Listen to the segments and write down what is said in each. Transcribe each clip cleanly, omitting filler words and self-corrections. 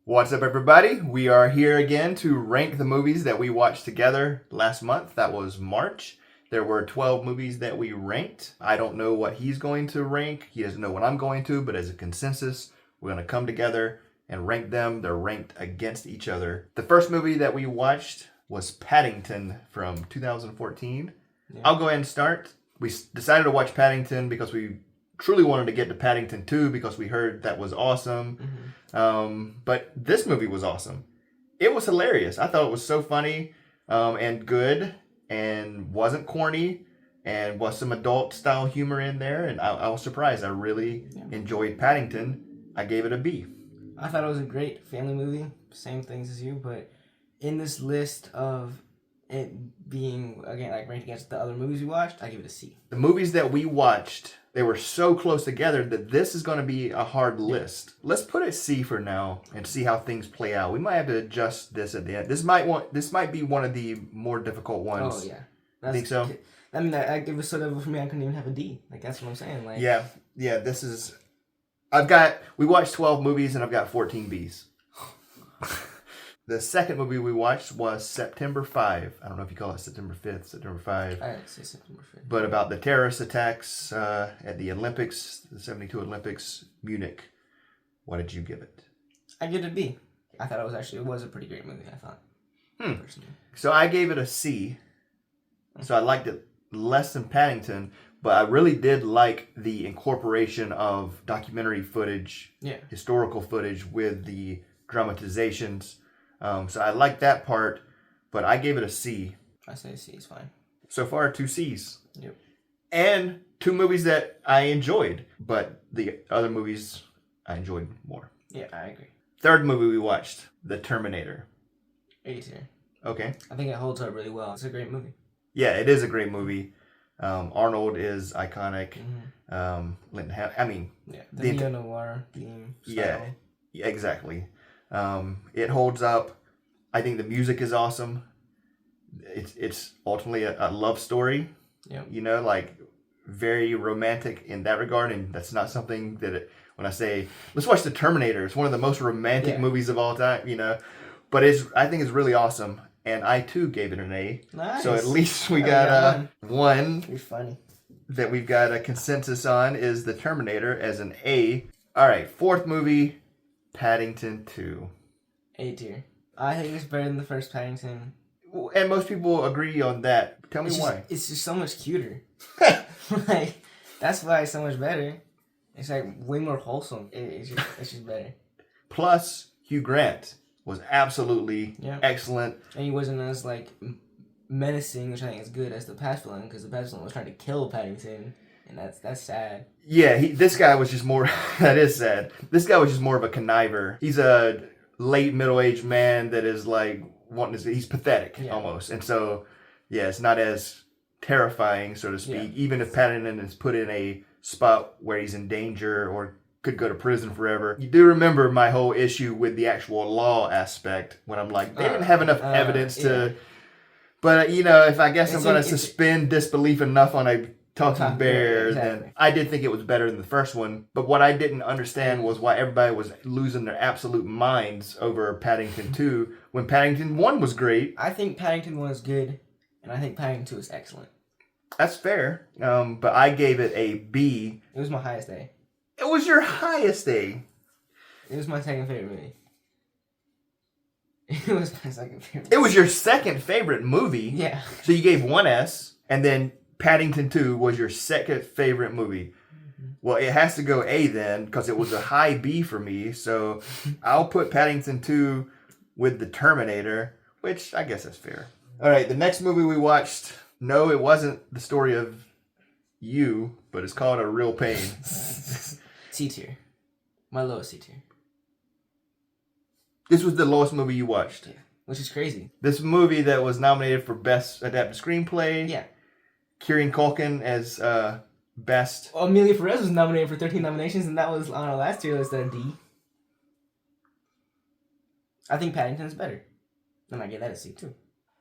What's up, everybody? We are here again to rank the movies that we watched together last month. That was March. There were 12 movies that we ranked. I don't know what he's going to rank. He doesn't know what I'm going to, but as a consensus, we're going to come together and rank them. They're ranked against each other. The first movie that we watched was Paddington from 2014. Yeah. I'll go ahead and start. We decided to watch Paddington because we truly wanted to get to Paddington 2 because we heard that was awesome. But this movie was awesome. It was hilarious. I thought it was so funny and good and wasn't corny and was some adult style humor in there. And I was surprised. I really enjoyed Paddington. I gave it a B. I thought it was a great family movie. Same things as you, but in this list of it being, again, like ranked against the other movies we watched, I give it a C. The movies that we watched, they were so close together that this is going to be a hard list. Let's put it C for now and see how things play out. We might have to adjust this at the end. This might be one of the more difficult ones. Oh, yeah. I think so. I mean, it was so difficult for me, I couldn't even have a D. Like, that's what I'm saying. Like, yeah, this is... We watched 12 movies and I've got 14 Bs. The second movie we watched was September 5. I don't know if you call it September 5th, September 5. I'd say September 5th. But about the terrorist attacks at the Olympics, the 72 Olympics, Munich. What did you give it? I give it a B. I thought it was a pretty great movie, I thought. Personally. So I gave it a C. So I liked it less than Paddington, but I really did like the incorporation of documentary footage, historical footage with the dramatizations. So I like that part, but I gave it a C. I say C is fine. So far, 2 Cs. Yep. And 2 movies that I enjoyed, but the other movies I enjoyed more. Yeah, I agree. Third movie we watched, The Terminator. A tier. Okay. I think it holds up really well. It's a great movie. Yeah, it is a great movie. Arnold is iconic. The neo-noir theme style. Yeah, exactly. It holds up. I think the music is awesome. It's ultimately a love story. Yeah. You know, like very romantic in that regard, and that's not something that when I say let's watch The Terminator, it's one of the most romantic movies of all time. You know, but I think it's really awesome, and I too gave it an A. Nice. So at least we got one. You're funny. That we've got a consensus on is The Terminator as an A. All right, fourth movie. Paddington 2. A tier. I think it's better than the first Paddington. And most people agree on that. Tell me why. It's just so much cuter. Like, that's why it's so much better. It's like way more wholesome. It's just better. Plus, Hugh Grant was absolutely excellent. And he wasn't as like menacing, which I think is good, as the past villain, because the past villain was trying to kill Paddington. And that's sad. Yeah, this guy was just more... That is sad. This guy was just more of a conniver. He's a late middle-aged man that is like wanting to... He's pathetic, almost. And so, it's not as terrifying, so to speak. Even if Paddington is put in a spot where he's in danger or could go to prison forever. You do remember my whole issue with the actual law aspect when I'm like, they didn't have enough evidence to... But, if I guess I'm going to suspend disbelief enough on a... talking bear, then I did think it was better than the first one. But what I didn't understand was why everybody was losing their absolute minds over Paddington 2 when Paddington 1 was great. I think Paddington 1 is good, and I think Paddington 2 is excellent. That's fair. But I gave it a B. It was my highest A. It was your highest A. It was my second favorite movie. It was my second favorite. It was your second favorite movie. Yeah. So you gave 1 S, and then Paddington 2 was your second favorite movie. Well, it has to go A then, because it was a high B for me. So I'll put Paddington 2 with The Terminator, which I guess that's fair. All right, the next movie we watched, no, it wasn't the story of you, but it's called A Real Pain. C tier. My lowest C tier. This was the lowest movie you watched. Yeah, which is crazy. This movie that was nominated for Best Adapted Screenplay. Yeah. Kieran Culkin as best. Well, Amelia Perez was nominated for 13 nominations, and that was on our last tier list at a D. I think Paddington's better. And I give that a C too.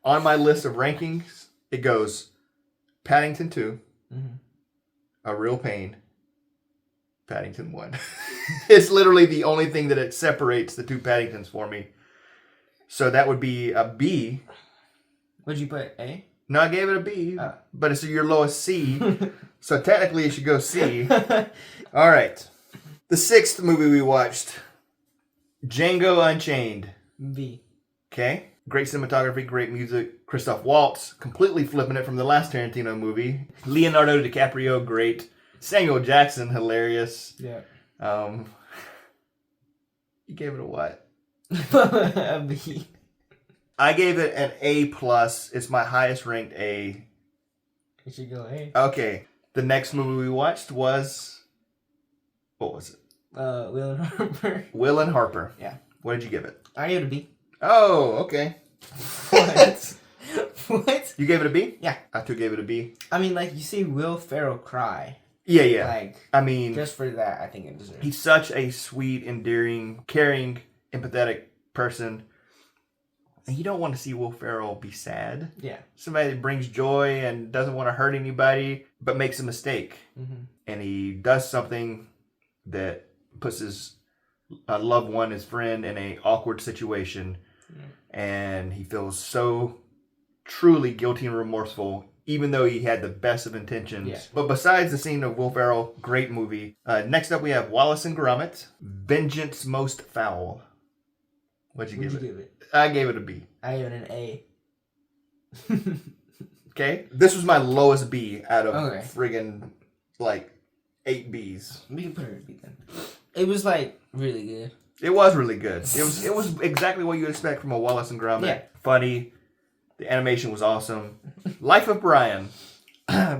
On my list of rankings, it goes Paddington 2, A Real Pain, Paddington won. It's literally the only thing that it separates the two Paddingtons for me. So that would be a B. What'd you put? A? No, I gave it a B, but it's your lowest C. So technically it should go C. All right. The 6th movie we watched, Django Unchained. B. Okay. Great cinematography, great music. Christoph Waltz, completely flipping it from the last Tarantino movie. Leonardo DiCaprio, great. Samuel Jackson, hilarious. Yeah. You gave it a what? A B. I gave it an A+. It's my highest ranked A. You should go A. Okay. The next movie we watched was... What was it? Will and Harper. Will and Harper. Yeah. What did you give it? I gave it a B. Oh, okay. What? What? You gave it a B? Yeah. I too gave it a B. I mean, like, you see Will Ferrell cry. Yeah. Like, I mean... just for that, I think it deserves it. He's such a sweet, endearing, caring, empathetic person. And you don't want to see Will Ferrell be sad. Yeah. Somebody That brings joy and doesn't want to hurt anybody, but makes a mistake. Mm-hmm. And he does something that puts his loved one, his friend, in an awkward situation. Yeah. And he feels so truly guilty and remorseful, even though he had the best of intentions. Yeah. But besides the scene of Will Ferrell, great movie. Next up we have Wallace and Gromit, Vengeance Most Fowl. What'd you give it? I gave it a B. I gave it an A. Okay. This was my lowest B out of friggin' like 8 Bs. We can put it at a B then. It was like really good. It was really good. It was exactly what you expect from a Wallace and Gromit. Yeah. Funny. The animation was awesome. Life of Brian.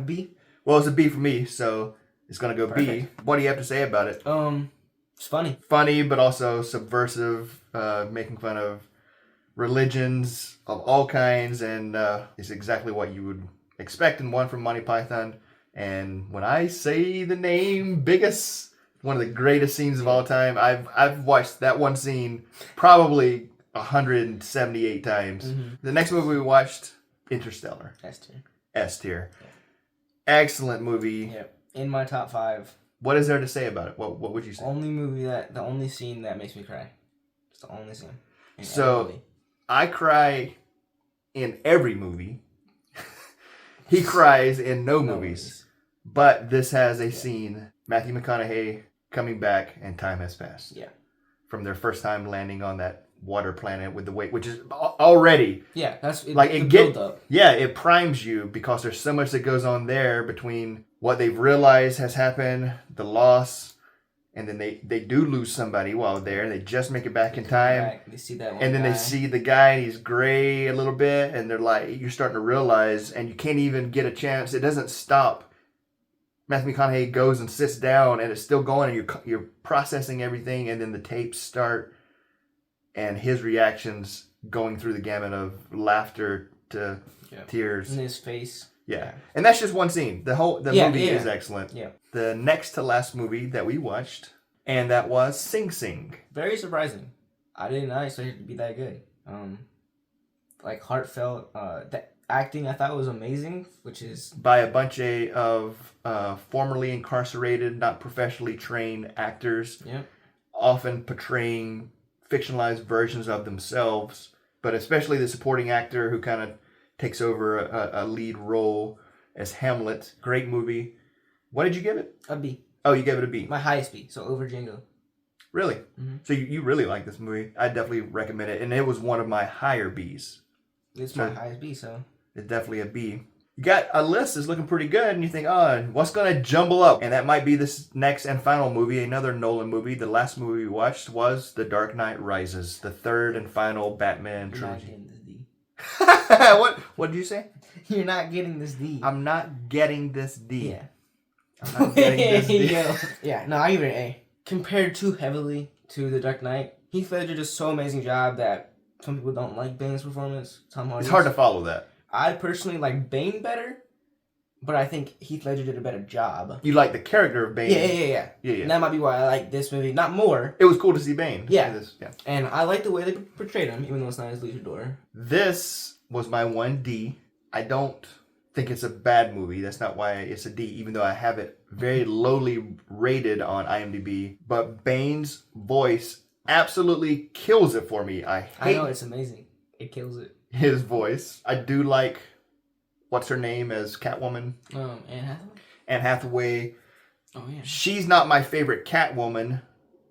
B. Well, it's a B for me, so it's gonna go Perfect. B. What do you have to say about it? It's funny. Funny, but also subversive, making fun of religions of all kinds, and it's exactly what you would expect in one from Monty Python. And when I say the name Biggest, one of the greatest scenes of all time. I've watched that one scene probably 178 times. Mm-hmm. The next movie we watched, Interstellar. S tier. S tier. Yeah. Excellent movie. Yep. In my top 5. What is there to say about it? What would you say? The only scene that makes me cry. It's the only scene. So, I cry in every movie. He cries in no movies. But this has a scene, Matthew McConaughey coming back and time has passed. Yeah. From their first time landing on that water planet with the weight, which is already... Yeah, that's like it build up. Yeah, it primes you because there's so much that goes on there between what they've realized has happened, the loss, and then they do lose somebody while they're there. They just make it back in time. They see that one and then guy. They see the guy, and he's gray a little bit, and they're like, you're starting to realize, and you can't even get a chance. It doesn't stop. Matthew McConaughey goes and sits down, and it's still going, and you're processing everything, and then the tapes start, and his reactions going through the gamut of laughter to tears. In his face. Yeah. And that's just one scene. The movie is excellent. Yeah. The next to last movie that we watched, and that was Sing Sing. Very surprising. I did not expect it to be that good. Like heartfelt. The acting I thought was amazing, which is by a bunch of formerly incarcerated, not professionally trained actors. Yeah. Often portraying fictionalized versions of themselves, but especially the supporting actor who kind of takes over a lead role as Hamlet. Great movie. What did you give it? A B. Oh, you gave it a B. My highest B, so over Django. Really? Mm-hmm. So you really like this movie. I definitely recommend it, and it was one of my higher Bs. It's my highest B, so... It's definitely a B. You got a list that's looking pretty good, and you think, oh, what's going to jumble up? And that might be this next and final movie, another Nolan movie. The last movie we watched was The Dark Knight Rises, the third and final Batman trilogy. You're not getting this D. What did you say? You're not getting this D. I'm not getting this D. Yeah. I'm not getting this D. Yeah, no, I give it an A. Compared too heavily to The Dark Knight, Heath Ledger did so amazing job that some people don't like Bane's performance. It's hard to follow that. I personally like Bane better, but I think Heath Ledger did a better job. You like the character of Bane? Yeah. And that might be why I like this movie. Not more. It was cool to see Bane. Yeah. And I like the way they portrayed him, even though it's not his luchador. This was my 1D. I don't think it's a bad movie. That's not why it's a D, even though I have it very lowly rated on IMDb. But Bane's voice absolutely kills it for me. I know, it's amazing. It kills it. his voice. I do like, what's her name as Catwoman? Anne Hathaway? Anne Hathaway. Oh, yeah. She's not my favorite Catwoman.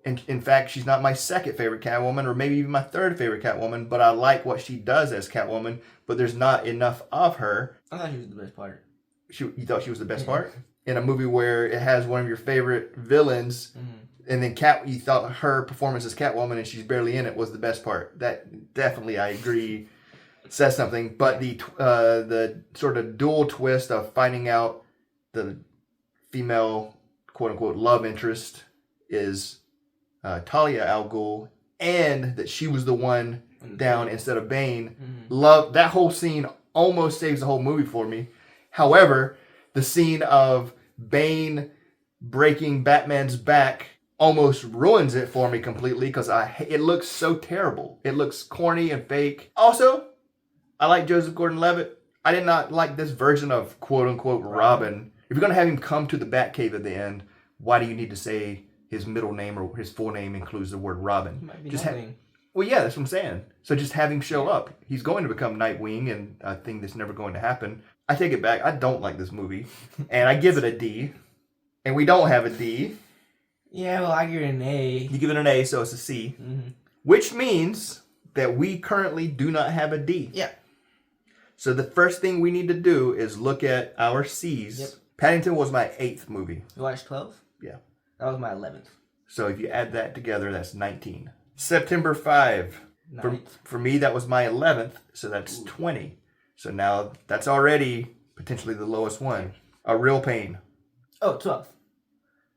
In fact, she's not my second favorite Catwoman, or maybe even my third favorite Catwoman, but I like what she does as Catwoman, but there's not enough of her. I thought she was the best part. You thought she was the best part? In a movie where it has one of your favorite villains, and then you thought her performance as Catwoman and she's barely in it was the best part. That definitely, I agree, says something. But the sort of dual twist of finding out the female quote-unquote love interest is Talia al Ghul, and that she was the one down instead of Bane. Love that whole scene almost saves the whole movie for me. However, the scene of Bane breaking Batman's back almost ruins it for me completely because it looks so terrible. It looks corny and fake. Also, I like Joseph Gordon-Levitt. I did not like this version of quote-unquote Robin. If you're going to have him come to the Batcave at the end, why do you need to say his middle name or his full name includes the word Robin? He might be well, yeah, that's what I'm saying. So just have him show up. He's going to become Nightwing, and a thing that's never going to happen. I take it back. I don't like this movie, and I give it a D. And we don't have a D. Yeah, well, I give it an A. You give it an A, so it's a C. Which means that we currently do not have a D. Yeah. So the first thing we need to do is look at our C's. Yep. Paddington was my 8th movie. You watched 12? Yeah. That was my 11th. So if you add that together, that's 19. September 5. For me, that was my 11th, so that's 20. So now that's already potentially the lowest one. A Real Pain. Oh, 12th.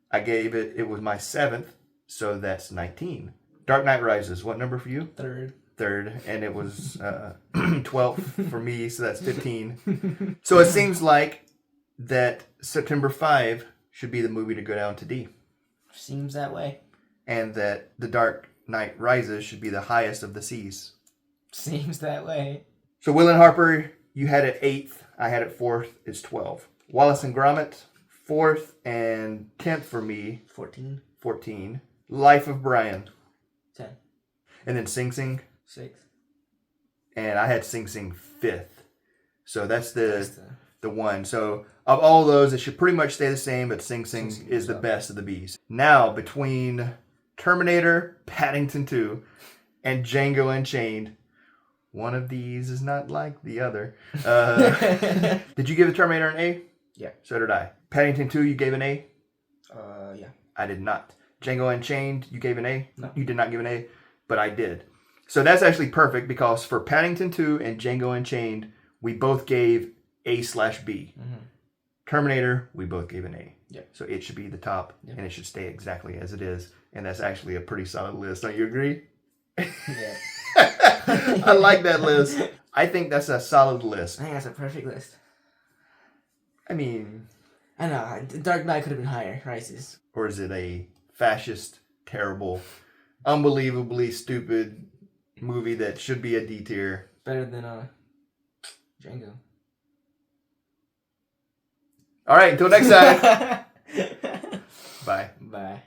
I gave it was my 7th, so that's 19. Dark Knight Rises, what number for you? 3rd, and it was 12th for me, so that's 15. So it seems like that September 5 should be the movie to go down to D. Seems that way. And that The Dark Knight Rises should be the highest of the C's. Seems that way. So Will and Harper, you had it 8th, I had it 4th, it's 12. Wallace and Gromit, 4th and 10th for me. 14. Life of Brian. 10. And then Sing Sing. 6. And I had Sing Sing 5th. So that's the one. So of all those, it should pretty much stay the same, but Sing Sing is the best of the B's. Now, between Terminator, Paddington 2, and Django Unchained, one of these is not like the other. Did you give the Terminator an A? Yeah. So did I. Paddington 2, you gave an A? Yeah. I did not. Django Unchained, you gave an A? No. You did not give an A, but I did. So that's actually perfect because for Paddington 2 and Django Unchained, we both gave A/B. Terminator, we both gave an A. Yep. So it should be the top, Yep. and it should stay exactly as it is. And that's actually a pretty solid list. Don't you agree? Yeah. I like that list. I think that's a solid list. I think that's a perfect list. I mean... I know. Dark Knight could have been higher. Rises. Or is it a fascist, terrible, unbelievably stupid movie that should be a D tier? Better than Django. All right, until next time. Bye. Bye.